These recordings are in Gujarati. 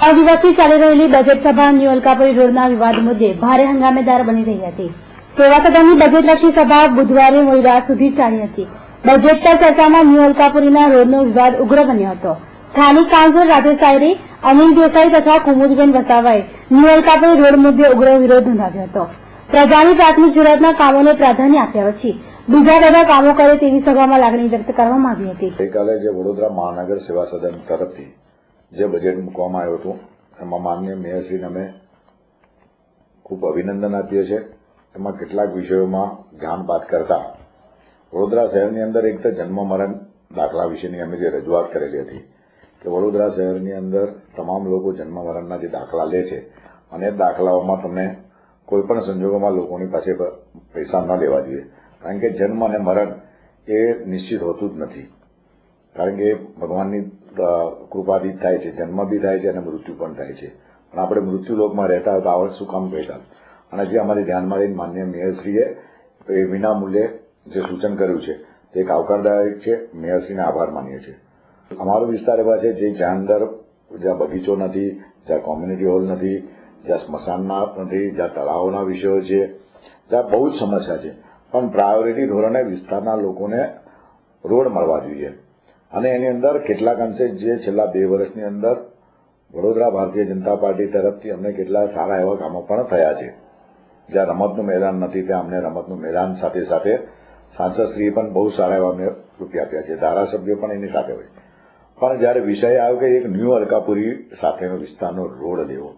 આ દિવસથી ચાલી રહેલી બજેટ સભા ન્યૂ અલકાપુરી રોડના વિવાદ મુદ્દે ભારે હંગામેદાર બની રહી હતી। સેવા સદનની બજેટલક્ષી સભા બુધવારે મોડી રાત સુધી ચાલી હતી। બજેટ પર ચર્ચામાં ન્યૂ અલકાપુરીના રોડનો વિવાદ ઉગ્ર બન્યો હતો। સ્થાનિક કાઉન્સિલર રાજેશ આયરે, અનિલ દેસાઈ તથા કુમુદબેન વસાવાએ ન્યૂ અલકાપુરી રોડ મુદ્દે ઉગ્ર વિરોધ નોંધાવ્યો હતો। પ્રજાની પ્રાથમિક જરૂરિયાતના કામોને પ્રાધાન્ય આપ્યા પછી બીજા બધા કામો કરે તેવી સભામાં લાગણી વ્યક્ત કરવામાં આવી હતી। ગઈકાલે જે વડોદરા મહાનગર સેવા સદન તરફથી જે બજેટ મૂકવામાં આવ્યું હતું એમાં માનનીય મેયરશ્રીને અમે ખૂબ અભિનંદન આપીએ છીએ। એમાં કેટલાક વિષયોમાં ધ્યાનપાત કરતા વડોદરા શહેરની અંદર એક તો જન્મ મરણ દાખલા વિશેની અમે જે રજૂઆત કરેલી હતી કે વડોદરા શહેરની અંદર તમામ લોકો જન્મ મરણના જે દાખલા લે છે અને એ દાખલાઓમાં તમે કોઈપણ સંજોગોમાં લોકોની પાસે પૈસા ન લેવા જોઈએ, કારણ કે જન્મ અને મરણ એ નિશ્ચિત હોતું જ નથી, કારણ કે ભગવાનની કૃપાથી જ થાય છે, જન્મ બી થાય છે અને મૃત્યુ પણ થાય છે। પણ આપણે મૃત્યુલોકમાં રહેતા હોય તો આવડ શું કામ કહેતા? અને જે અમારી ધ્યાનમાં લઈને માનનીય મેયરશ્રીએ એ વિના મૂલ્યે જે સૂચન કર્યું છે તે એક આવકારદાયક છે। મેયરશ્રીને આભાર માનીએ છીએ। અમારો વિસ્તાર એવા છે જ્યાં અંદર જ્યાં બગીચો નથી, જ્યાં કોમ્યુનિટી હોલ નથી, જ્યાં સ્મશાનના નથી, જ્યાં તળાવોના વિષયો છે, ત્યાં બહુ જ સમસ્યા છે, પણ પ્રાયોરિટી ધોરણે વિસ્તારના લોકોને રોડ મળવા જોઈએ। અને એની અંદર કેટલાક અંશે જે છેલ્લા 2 વર્ષની અંદર વડોદરા ભારતીય જનતા પાર્ટી તરફથી અમને કેટલા સારા એવા કામો પણ થયા છે। જ્યાં રમતનું મેદાન નથી ત્યાં અમને રમતનું મેદાન સાથે સાથે સાંસદશ્રીએ પણ બહુ સારા એવા અમને રૂપિયા આપ્યા છે, ધારાસભ્યો પણ એની સાથે હોય। પણ જ્યારે વિષય આવ્યો કે એક ન્યૂ અલકાપુરી સાથેનો વિસ્તારનો રોડ લેવો,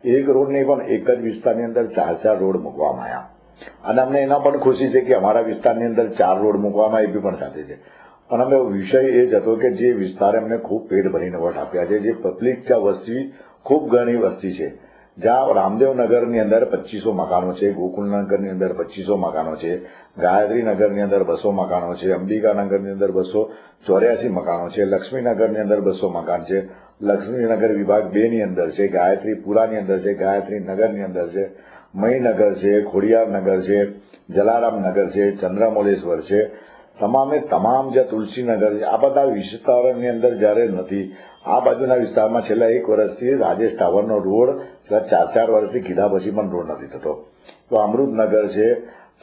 એક રોડ નહીં પણ એક જ વિસ્તારની અંદર 4 રોડ મૂકવામાં આવ્યા અને અમને એના પણ ખુશી છે કે અમારા વિસ્તારની અંદર 4 રોડ મૂકવામાં એ પણ સાથે છે। પણ અમે વિષય એ જ હતો કે જે વિસ્તારે અમને ખૂબ પેટ ભરીને વોટ આપ્યા છે, જે પબ્લિક જ્યાં વસ્તી ખૂબ ઘણી વસ્તી છે, જ્યાં રામદેવનગરની અંદર 2500 મકાનો છે, ગોકુલનગરની અંદર 2500 મકાનો છે, ગાયત્રીનગરની અંદર 200 મકાનો છે, અંબિકાનગરની અંદર 284 મકાનો છે, લક્ષ્મીનગરની અંદર 200 મકાન છે, લક્ષ્મીનગર વિભાગ 2 ની અંદર છે, ગાયત્રીપુરાની અંદર છે, ગાયત્રીનગરની અંદર છે, મહીનગર છે, ખોડિયારનગર છે, જલારામનગર છે, ચંદ્રમૌલેશ્વર છે, તમામે તમામ જે તુલસીનગર છે, આ બધા વિસ્તારોની અંદર જ્યારે નથી, આ બાજુના વિસ્તારમાં છેલ્લા 1 વર્ષથી રાજેશ ટાવરનો રોડ 4 વર્ષથી કીધા પછી પણ રોડ નથી થતો। તો અમૃતનગર છે,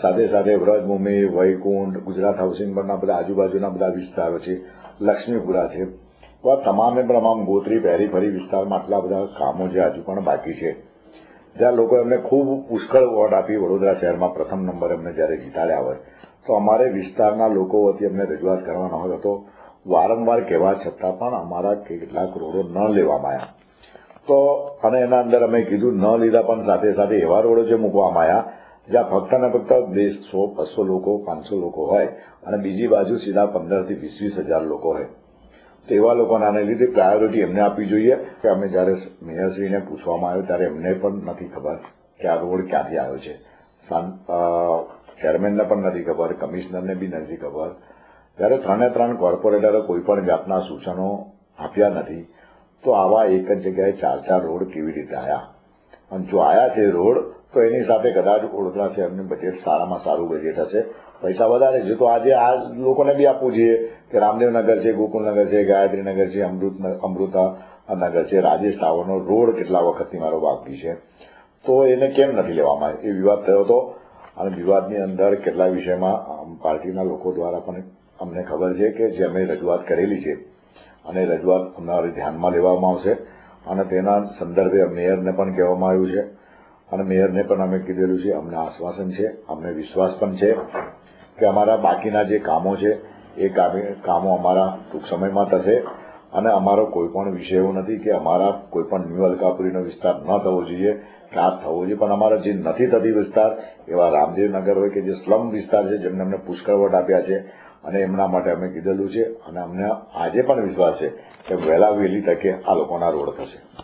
સાથે સાથે વ્રજભૂમિ, વૈકુંઠ, ગુજરાત હાઉસિંગ બોર્ડના બધા આજુબાજુના બધા વિસ્તારો છે, લક્ષ્મીપુરા છે, તો આ તમામે તમામ ગોત્રી પેરીફરી વિસ્તારમાં આટલા બધા કામો જે હજુ પણ બાકી છે, જ્યાં લોકો એમને ખૂબ પુષ્કળ વોટ આપી વડોદરા શહેરમાં પ્રથમ નંબર એમને જ્યારે જીતાડ્યા હોય, તો અમારે વિસ્તારના લોકો વતી અમને રજૂઆત કરવાનો હોય તો વારંવાર કહેવા છતાં પણ અમારા કેટલાક રોડો ન લેવામાં આવ્યા। તો અને એના અંદર અમે કીધું ન લીધા, પણ સાથે સાથે એવા રોડો જે મૂકવામાં આવ્યા જ્યાં ફક્ત ને ફક્ત 100, 200 લોકો, 500 લોકો હોય અને બીજી બાજુ સીધા 15 થી 20 હજાર લોકો હોય, તો એવા લોકોને આને લીધે પ્રાયોરિટી એમને આપવી જોઈએ। કે અમે જ્યારે મેયરશ્રીને પૂછવામાં આવ્યું ત્યારે એમને પણ નથી ખબર કે આ રોડ ક્યાંથી આવ્યો છે, ચેરમેનને પણ નથી ખબર, કમિશનરને બી નથી ખબર। જ્યારે 3 કોર્પોરેટરો કોઈ પણ જાતના સૂચનો આપ્યા નથી, તો આવા એક જ જગ્યાએ 4 રોડ કેવી રીતે આવ્યા? અને જો આવ્યા છે રોડ તો એની સાથે કદાચ વડોદરા શહેરનું બજેટ સારામાં સારું બજેટ હશે, પૈસા વધારે છે, તો આજે આ લોકોને બી આપવું જોઈએ કે રામદેવનગર છે, ગોકુલનગર છે, ગાયત્રીનગર છે, અમૃતનગર છે, રાજેશ ટાવરનો રોડ કેટલા વખતથી મારો બાકી છે, તો એને કેમ નથી લેવામાં આવ્યો? એ વિવાદ થયો હતો અને વિવાદની અંદર કેટલા વિષયમાં પાર્ટીના લોકો દ્વારા પણ અમને ખબર છે કે જે અમે રજૂઆત કરેલી છે અને રજૂઆત અમારે ધ્યાનમાં લેવામાં આવશે અને તેના સંદર્ભે મેયરને પણ કહેવામાં આવ્યું છે અને મેયરને પણ અમે કીધેલું છે, અમને આશ્વાસન છે, અમને વિશ્વાસ પણ છે કે અમારા બાકીના જે કામો છે એ કામો અમારા ટૂંક સમયમાં થશે અને અમારો કોઈ પણ વિષય એવો નથી કે અમારા કોઈ પણ ન્યૂ અલકાપુરીનો વિસ્તાર ન થવો જોઈએ કે આ થવો જોઈએ, પણ અમારા જે નથી થતી વિસ્તાર એવા રામદેવનગર હોય કે જે સ્લમ વિસ્તાર છે, જેમને અમને પુષ્કળ વોટ આપ્યા છે અને એમના માટે અમે કીધેલું છે અને અમને આજે પણ વિશ્વાસ છે કે વહેલા વહેલી તકે આ લોકોના રોડ થશે।